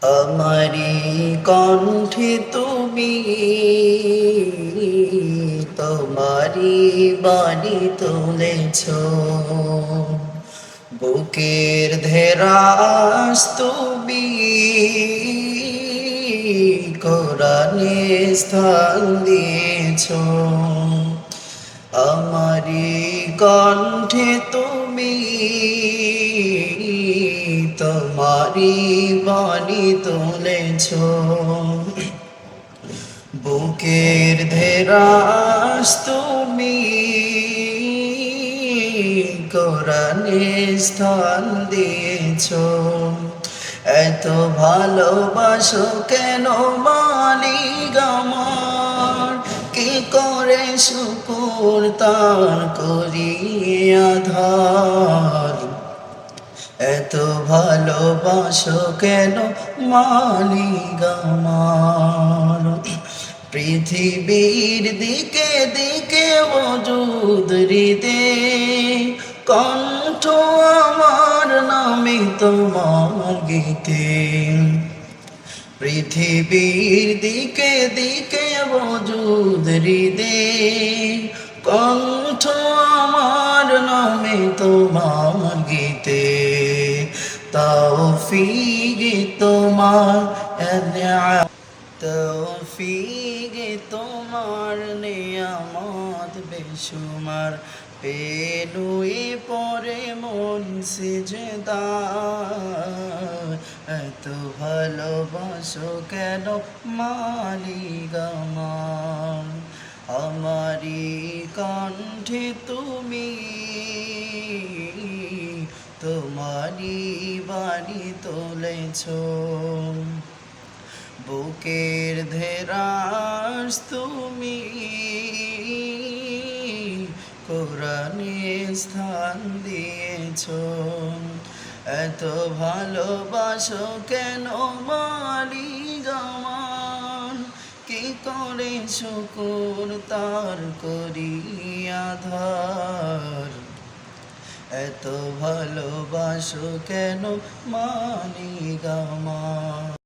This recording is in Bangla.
আমারি কণ্ঠে তুমি তোমারি বাণী তুলেছ, বুকের ধেরাস তুমি কোরআনে স্থান দিয়েছ। আমারি কণ্ঠে তুমি তোমারি বাণী তুলেছ, বুকের ধেরাস তুমি কোরআনে স্থান দিয়েছ। এত ভালোবাসো কেন মালিক আমার, কি করে শুকুর তার করি আধার। এত ভালোবাসো কেন মালিক আমার, পৃথিবীর দিকে দিকে ওজুদ হৃদে কণ্ঠ আমার নামে তোমার গীতে। পৃথিবীর দিকে দিকে ওজুদ হৃদে কণ্ঠ আমার নামে তোমার গীতে। তৌফিক তোমার তৌফিক তোমার নিয়ামত বেশুমার, পেনুয়ে পরে মন সিজদার। এত ভালোবাসো কেন মালিক আমার, আমারি কণ্ঠে তুমি তোমারি বাণী তুলেছ, বুকের ধেরাস তুমি কোরআনে স্থান দিয়েছ। এত ভালোবাসো কেন মালিক আমার, কি করে শুকুর তার করি আধার। এত ভালোবাসো কেন মালিক আমার।